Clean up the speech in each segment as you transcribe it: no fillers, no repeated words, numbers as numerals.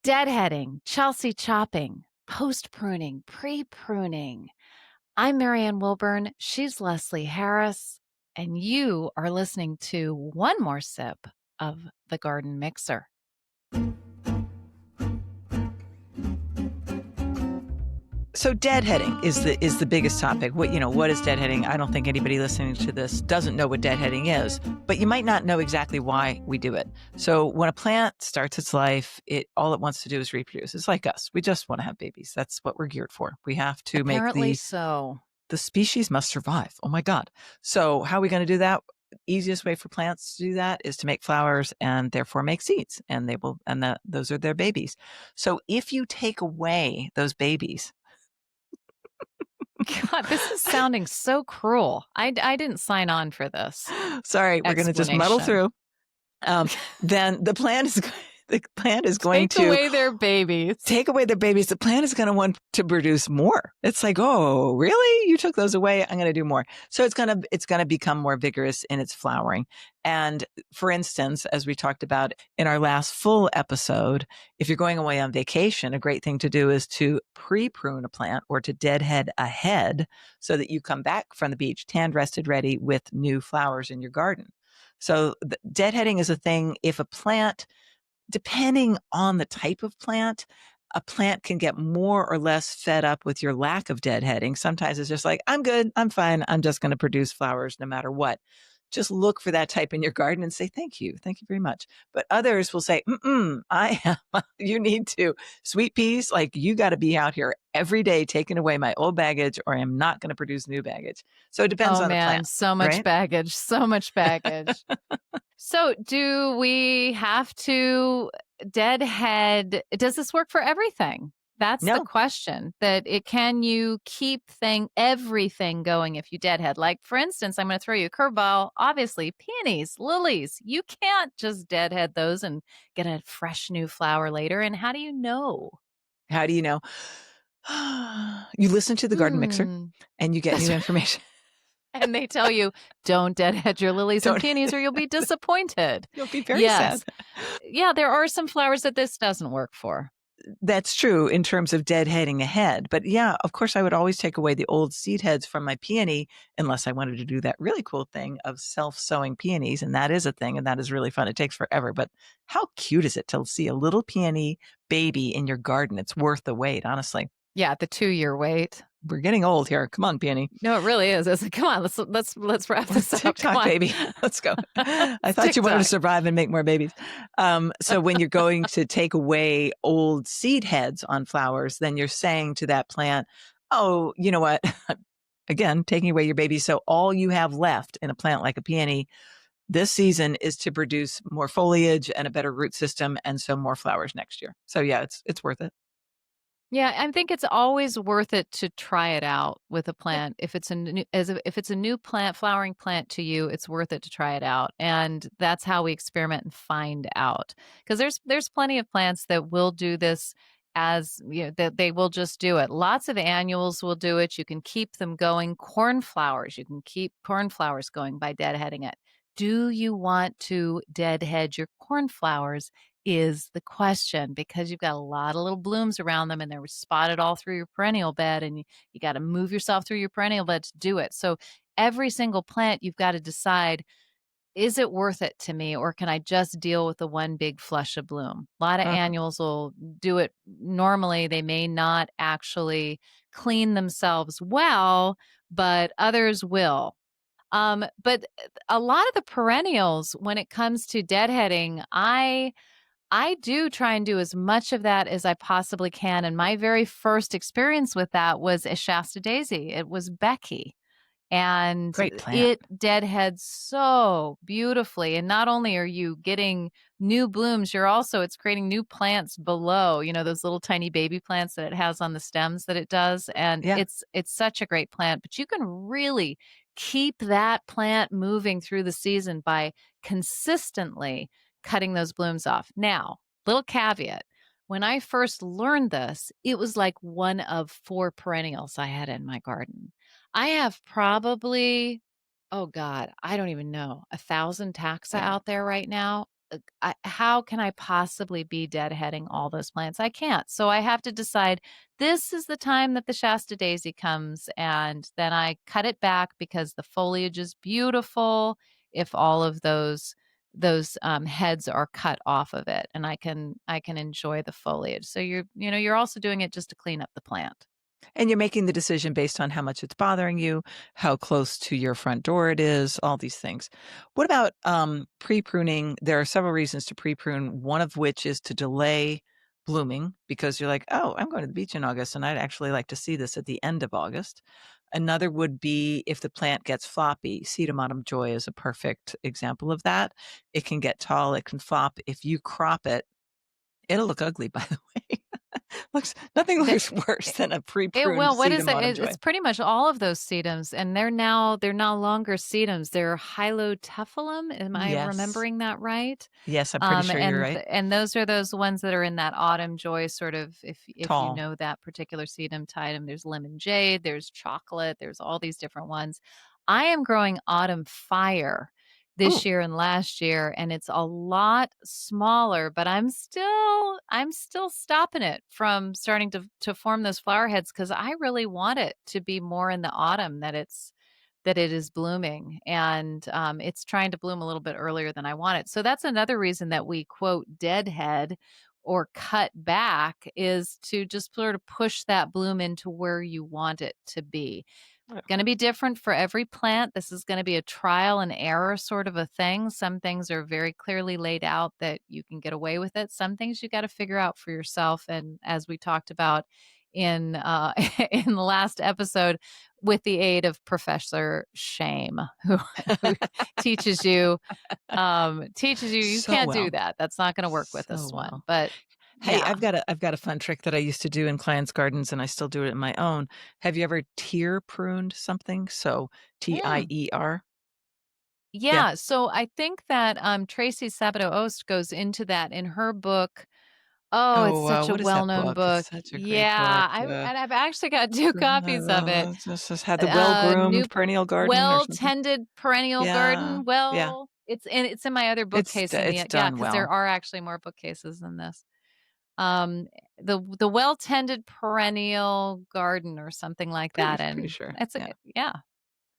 Deadheading, Chelsea chopping, post-pruning, pre-pruning. I'm Marianne Willburn. She's Leslie Harris. And you are listening to one more sip of the Garden Mixer. So deadheading is the biggest topic. What is deadheading? I don't think anybody listening to this doesn't know what deadheading is, but you might not know exactly why we do it. So when a plant starts its life, all it wants to do is reproduce. It's like us. We just want to have babies. That's what we're geared for. We have to make Apparently so. the species must survive. Oh my God. So how are we going to do that? Easiest way for plants to do that is to make flowers and therefore make seeds, and those are their babies. So if you take away those babies, God, this is sounding so cruel. I didn't sign on for this. Sorry, we're going to just muddle through. Then the plant is going to take away their babies. Take away their babies. The plant is going to want to produce more. It's like, oh, really? You took those away? I'm going to do more. So it's going to become more vigorous in its flowering. And for instance, as we talked about in our last full episode, if you're going away on vacation, a great thing to do is to pre-prune a plant or to deadhead ahead so that you come back from the beach, tanned, rested, ready with new flowers in your garden. So deadheading is a thing. If a plant, depending on the type of plant, a plant can get more or less fed up with your lack of deadheading. Sometimes it's just like, I'm good, I'm fine, I'm just going to produce flowers no matter what. Just look for that type in your garden and say, thank you very much. But others will say, you need to. Sweet peas, like you got to be out here every day taking away my old baggage or I'm not going to produce new baggage. So it depends on the plant. So much right? baggage, so much baggage. So do we have to deadhead? Does this work for everything? That's No. the question. Can you keep everything going if you deadhead? Like, for instance, I'm going to throw you a curveball. Obviously, peonies, lilies, you can't just deadhead those and get a fresh new flower later. And how do you know? How do you know? You listen to the Garden Mixer and you get new information. And they tell you, don't deadhead your lilies and peonies or you'll be disappointed. You'll be very sad. Yeah, there are some flowers that this doesn't work for. That's true in terms of deadheading ahead. But yeah, of course, I would always take away the old seed heads from my peony unless I wanted to do that really cool thing of self-sowing peonies. And that is a thing, and that is really fun. It takes forever. But how cute is it to see a little peony baby in your garden? It's worth the wait, honestly. Yeah, the 2-year wait. We're getting old here. Come on, peony. No, it really is. It's like, come on, let's wrap this up. TikTok, baby. Let's go. I thought you wanted to survive and make more babies. So when you're going to take away old seed heads on flowers, then you're saying to that plant, oh, you know what? Again, taking away your baby. So all you have left in a plant like a peony this season is to produce more foliage and a better root system, and so more flowers next year. So yeah, it's worth it. Yeah, I think it's always worth it to try it out with a plant. If it's a new plant, flowering plant to you, it's worth it to try it out. And that's how we experiment and find out. Because there's plenty of plants that will do this as, that they will just do it. Lots of annuals will do it. You can keep them going. Cornflowers, you can keep cornflowers going by deadheading it. Do you want to deadhead your cornflowers is the question, because you've got a lot of little blooms around them and they're spotted all through your perennial bed, and you got to move yourself through your perennial bed to do it. So every single plant, you've got to decide, is it worth it to me, or can I just deal with the one big flush of bloom? A lot of annuals will do it normally. They may not actually clean themselves well, but others will. But a lot of the perennials, when it comes to deadheading, I do try and do as much of that as I possibly can. And my very first experience with that was a Shasta daisy. It was Becky. And Great plant. it deadheads so beautifully. And not only are you getting new blooms, it's creating new plants below, those little tiny baby plants that it has on the stems that it does. And it's such a great plant. But you can really keep that plant moving through the season by consistently cutting those blooms off. Now, little caveat. When I first learned this, it was like one of 4 perennials I had in my garden. I have probably, oh God, I don't even know, 1,000 taxa out there right now. how can I possibly be deadheading all those plants? I can't. So I have to decide this is the time that the Shasta daisy comes, and then I cut it back because the foliage is beautiful. If all of those heads are cut off of it, and I can enjoy the foliage. So you're also doing it just to clean up the plant. And you're making the decision based on how much it's bothering you, how close to your front door it is, all these things. What about pre-pruning? There are several reasons to pre-prune, one of which is to delay blooming because you're like, oh, I'm going to the beach in August and I'd actually like to see this at the end of August. Another would be if the plant gets floppy. Sedum autumn joy is a perfect example of that. It can get tall, it can flop. If you crop it, it'll look ugly, by the way. Looks nothing The looks worse than a It pre-pruned will. What is sedum it? autumn joy. It's pretty much all of those sedums, and they're no longer sedums. They're Hylocephalum. Am I Yes. remembering that right? Yes, I'm pretty sure you're right. And those are those ones that are in that autumn joy sort of. If you Tall. know that particular sedum type, there's lemon jade, there's chocolate, there's all these different ones. I am growing autumn fire Ooh, this year and last year, and it's a lot smaller, but I'm still stopping it from starting to form those flower heads because I really want it to be more in the autumn that it is blooming, and it's trying to bloom a little bit earlier than I want it. So that's another reason that we quote deadhead or cut back is to just sort of push that bloom into where you want it to be. Gonna be different for every plant. This is gonna be a trial and error sort of a thing. Some things are very clearly laid out that you can get away with it. Some things you gotta figure out for yourself, and as we talked about in, in the last episode, with the aid of Professor Shame, who teaches you you so can't do well. that. That's not gonna work with So this one, well. but Hey, yeah. I've got a fun trick that I used to do in clients' gardens, and I still do it in my own. Have you ever tier pruned something? So Mm. Tier? Yeah. Yeah, so I think that, Tracy Sabato-Oast goes into that in her book. Oh, it's Oh, such a what is that well-known book? It's book. such a great book. Yeah, I've actually got 2 copies of it. Just had the well-groomed New perennial garden or something. Well-Tended Perennial Yeah, Garden. yeah. Well, it's in my other bookcase in It's the yeah, done because there well. are actually more bookcases than this. Um, the Well-Tended Perennial Garden or something like that, Pretty and sure. it's a Yeah. yeah.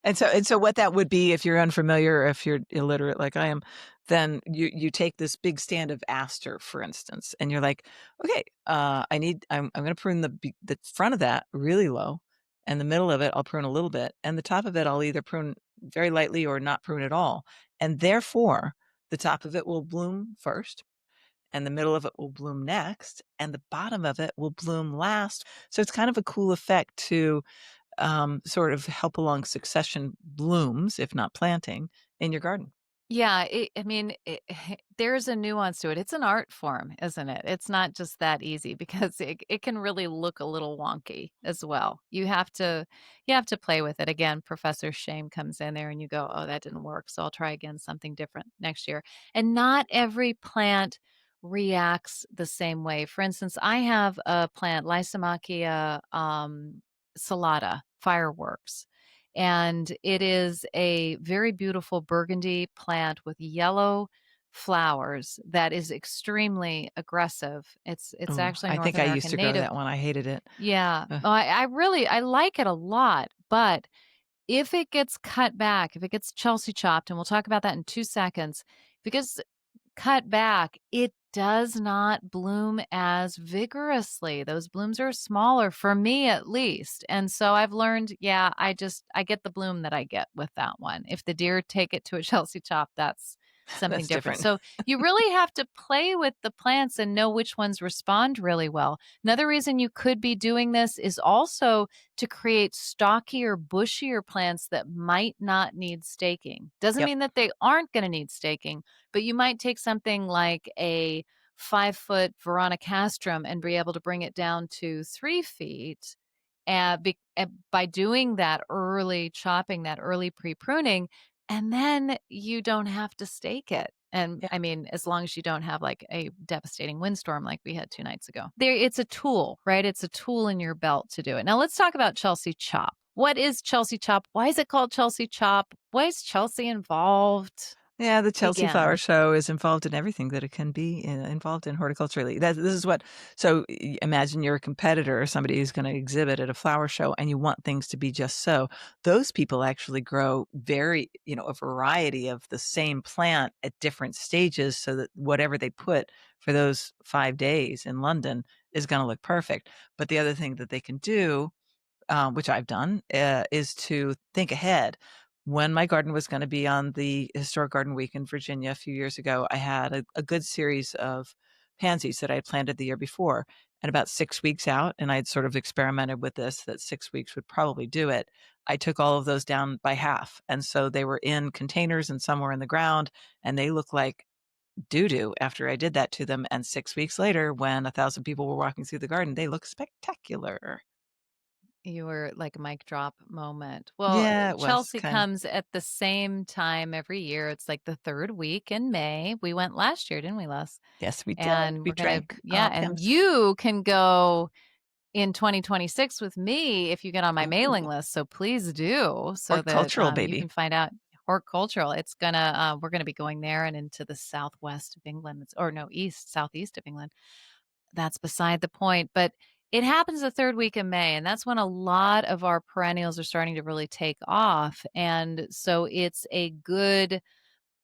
And so what that would be if you're unfamiliar or if you're illiterate like I am, then you take this big stand of aster, for instance, and you're like, okay, I'm going to prune the front of that really low, and the middle of it I'll prune a little bit, and the top of it I'll either prune very lightly or not prune at all, and therefore the top of it will bloom first, and the middle of it will bloom next, and the bottom of it will bloom last. So it's kind of a cool effect to sort of help along succession blooms, if not planting, in your garden. Yeah, I mean, there's a nuance to it. It's an art form, isn't it? It's not just that easy because it can really look a little wonky as well. You have to play with it. Again, Professor Shame comes in there and you go, "Oh, that didn't work, so I'll try again something different next year." And not every plant reacts the same way. For instance, I have a plant, Lysomachia salata, fireworks, and it is a very beautiful burgundy plant with yellow flowers that is extremely aggressive. It's Oh, actually I North think I used American to grow native. that one. I hated it. Yeah. Uh, Oh, I like it a lot, but if it gets cut back, if it gets Chelsea chopped, and we'll talk about that in 2 seconds, if it gets cut back, it does not bloom as vigorously. Those blooms are smaller for me at least. And so I've learned, yeah, I get the bloom that I get with that one. If the deer take it to a Chelsea chop, that's something that's different. different. So you really have to play with the plants and know which ones respond really well. Another reason you could be doing this is also to create stockier, bushier plants that might not need staking. Doesn't Yep. mean that they aren't going to need staking, but you might take something like a 5-foot Veronicastrum and be able to bring it down to 3 feet. And by doing that early chopping, that early pre pruning, and then you don't have to stake it. And Yeah. I mean, as long as you don't have like a devastating windstorm like we had 2 nights ago. It's a tool, right? It's a tool in your belt to do it. Now let's talk about Chelsea Chop. What is Chelsea Chop? Why is it called Chelsea Chop? Why is Chelsea involved? Yeah, the Chelsea Flower begins. Show is involved in everything that it can be involved in horticulturally. This is what so imagine you're a competitor or somebody who's going to exhibit at a flower show and you want things to be just so. Those people actually grow very, a variety of the same plant at different stages so that whatever they put for those 5 days in London is going to look perfect. But the other thing that they can do which I've done, is to think ahead. When my garden was going to be on the Historic Garden Week in Virginia a few years ago, I had a good series of pansies that I had planted the year before. And about 6 weeks out, and I'd sort of experimented with this, that 6 weeks would probably do it. I took all of those down by half. And so they were in containers and somewhere in the ground, and they look like doo doo after I did that to them. And 6 weeks later, when 1,000 people were walking through the garden, they look spectacular. You were like a mic drop moment. Well, Yeah, it was Chelsea kind of. comes at the same time every year. It's like the 3rd week in May. We went last year, didn't we, Les? Yes, we did. And We we're gonna drank, yeah, and Pimm's. you can go in 2026 with me if you get on my mailing Ooh, list, so please do so that, horticultural, you baby. can find out horticultural. It's gonna, we're gonna be going there and into the southwest of England. It's or no, southeast of England. That's beside the point, but it happens the 3rd week of May, and that's when a lot of our perennials are starting to really take off, and so it's a good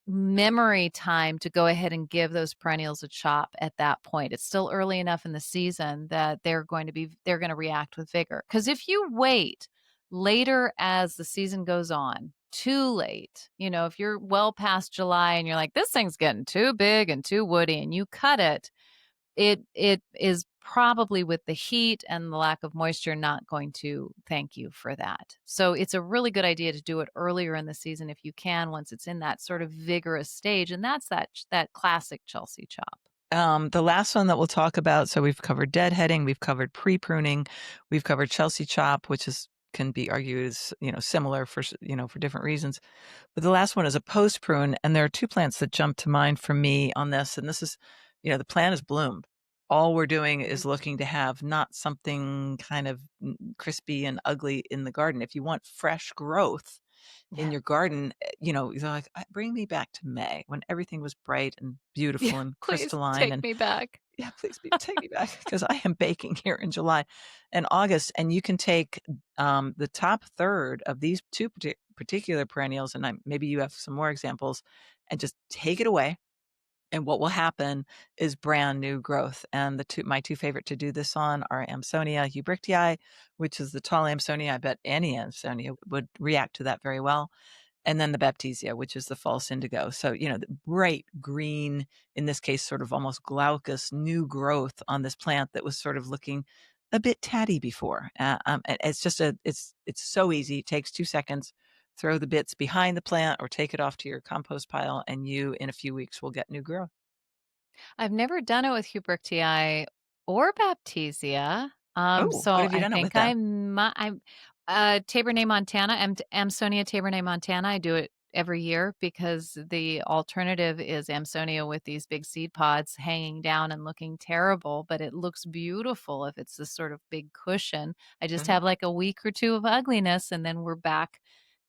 memory time to go ahead and give those perennials a chop at that point. It's still early enough in the season that they're going to react with vigor. Cuz if you wait later as the season goes on, too late, if you're well past July and you're like this thing's getting too big and too woody and you cut it, it is probably with the heat and the lack of moisture not going to thank you for that. So it's a really good idea to do it earlier in the season if you can once it's in that sort of vigorous stage and that's that classic Chelsea chop. The last one that we'll talk about, so we've covered deadheading, we've covered pre-pruning, we've covered Chelsea chop, which is can be argued as, similar for different reasons. But the last one is a post-prune, and there are two plants that jump to mind for me on this, and this is, the plant is bloomed. All we're doing is looking to have not something kind of crispy and ugly in the garden. If you want fresh growth in Yeah. your garden, you're like, bring me back to May when everything was bright and Yeah. beautiful and Please crystalline. take And me back. yeah, please take me back because I am baking here in July and August. And you can take the top third of these two particular perennials, and maybe you have some more examples, and just take it away. And what will happen is brand new growth. And my two favorite to do this on are Amsonia hubrichtii, which is the tall Amsonia. I bet any Amsonia would react to that very well, and then the Baptisia, which is the false indigo. So, the bright green, in this case, sort of almost glaucous new growth on this plant that was sort of looking a bit tatty before. And it's just it's so easy. It takes 2 seconds. Throw the bits behind the plant or take it off to your compost pile, and you, in a few weeks, will get new growth. I've never done it with Hubrichtii or Baptisia. Oh, what So have you I done it with think then? I'm Tabernet Montana, Amsonia Tabernet Montana. I do it every year because the alternative is Amsonia with these big seed pods hanging down and looking terrible, but it looks beautiful if it's this sort of big cushion. I just Mhm. have like a week or two of ugliness and then we're back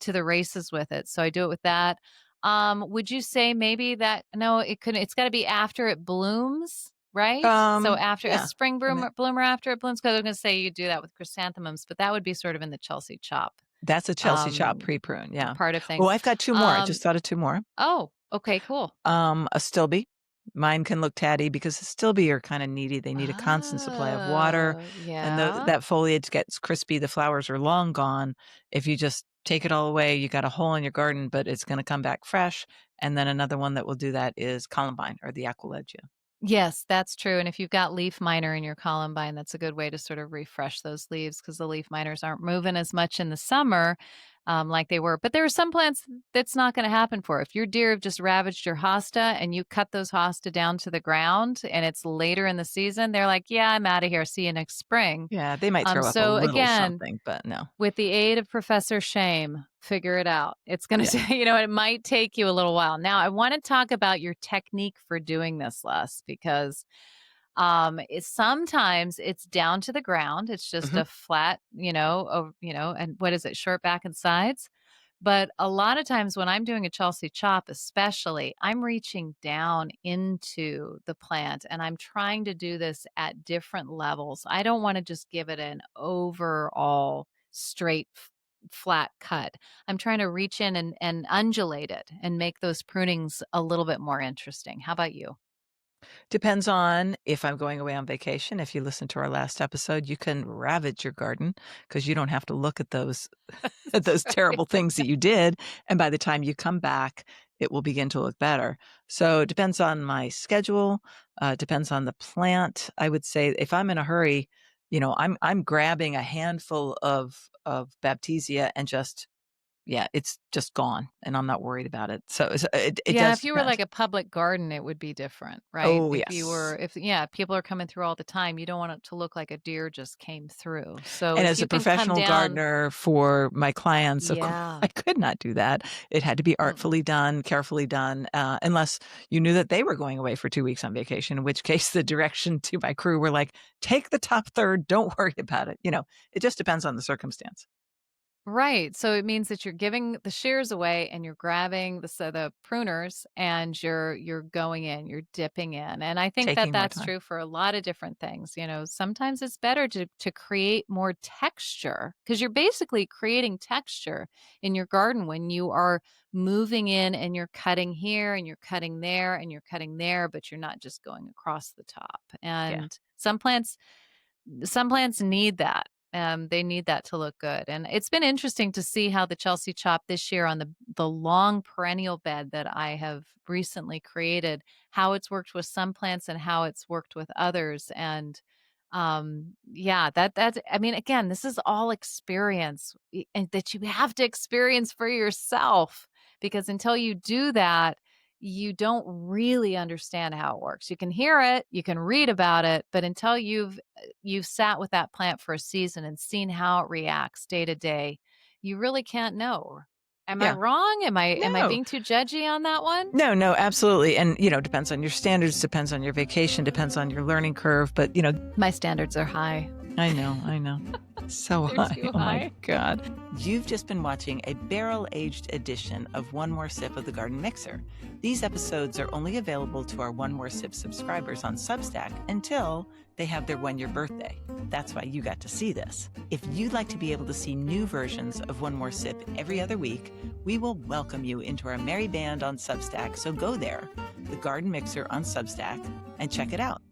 to the races with it. So I do it with that. Would you say maybe that no, it's gotta be after it blooms, right? So after a Yeah. spring I mean, bloomer after it blooms, 'cause I was gonna say you do that with chrysanthemums, but that would be sort of in the Chelsea chop, that's a Chelsea chop um, pre-prune. Yeah. part of Oh, things. I've got two more. I Um, just thought of two more. oh, okay, cool. Astilbe. Mine can look tatty because Astilbe are kinda needy. They need a constant supply of water, Oh, and yeah. that foliage gets crispy, the flowers are long gone. If you just take it all away, you got a hole in your garden, but it's gonna come back fresh, and then another one that will do that is Columbine or the Aquilegia. Yes, that's true, and if you've got leaf miner in your columbine, that's a good way to sort of refresh those leaves because the leaf miners aren't moving as much in the summer, like they were. But there are some plants that's not gonna happen for. If your deer have just ravaged your hosta and you cut those hosta down to the ground and it's later in the season, they're like, "Yeah, I'm outta here. See you next spring." Yeah, they might throw up a So little again, something, but no. with the aid of Professor Shame, figure it out. It's gonna Yeah. say, it might take you a little while. Now, I wanna talk about your technique for doing this, Les, because sometimes it's down to the ground. It's just Mhm. a flat, and what is it? Short back and sides. But a lot of times when I'm doing a Chelsea chop, especially, I'm reaching down into the plant and I'm trying to do this at different levels. I don't want to just give it an overall straight, flat cut. I'm trying to reach in and undulate it and make those prunings a little bit more interesting. How about you? Depends on if I'm going away on vacation. If you listen to our last episode, you can ravage your garden because you don't have to look at those at those terrible things that you did, and by the time you come back, it will begin to look better. So it depends on my schedule, depends on the plant. I would say if I'm in a hurry, I'm grabbing a handful of Baptisia and just yeah, it's just gone, and I'm not worried about it. So it Yeah, does if you were depend. like a public garden, it would be different, right? Oh, If you yes. were if yeah, people are coming through all the time, you don't want it to look like a deer just came through. So And if as a you can come professional down. gardener for my clients, of course, Yeah. I could not do that. It had to be artfully Mm-mm. done, carefully done, unless you knew that they were going away for 2 weeks on vacation, in which case the direction to my crew were like, "Take the top third, don't worry about it." It just depends on the circumstance. Right. So it means that you're giving the shears away and you're grabbing the pruners and you're going in, you're dipping in. And I think that Taking more that's time. true for a lot of different things. Sometimes it's better to create more texture because you're basically creating texture in your garden when you are moving in and you're cutting here and you're cutting there and you're cutting there, but you're not just going across the top. Yeah. And some plants need that. They need that to look good. And it's been interesting to see how the Chelsea chop this year on the long perennial bed that I have recently created, how it's worked with some plants and how it's worked with others. And yeah, that's I mean, again, this is all experience and that you have to experience for yourself because until you do that, you don't really understand how it works. You can hear it, you can read about it, but until you've sat with that plant for a season and seen how it reacts day to day, you really can't know. Am I Yeah. wrong? Am I No. being too judgy on that one? No, no, absolutely. And, depends on your standards, depends on your vacation, depends on your learning curve. But, My standards are high. I know, I know. So They're high. too Oh my high. God. You've just been watching a barrel aged edition of One More Sip of the Garden Mixer. These episodes are only available to our One More Sip subscribers on Substack until they have their 1 year birthday. That's why you got to see this. If you'd like to be able to see new versions of One More Sip every other week, we will welcome you into our merry band on Substack. So go there, the Garden Mixer on Substack, and check it out.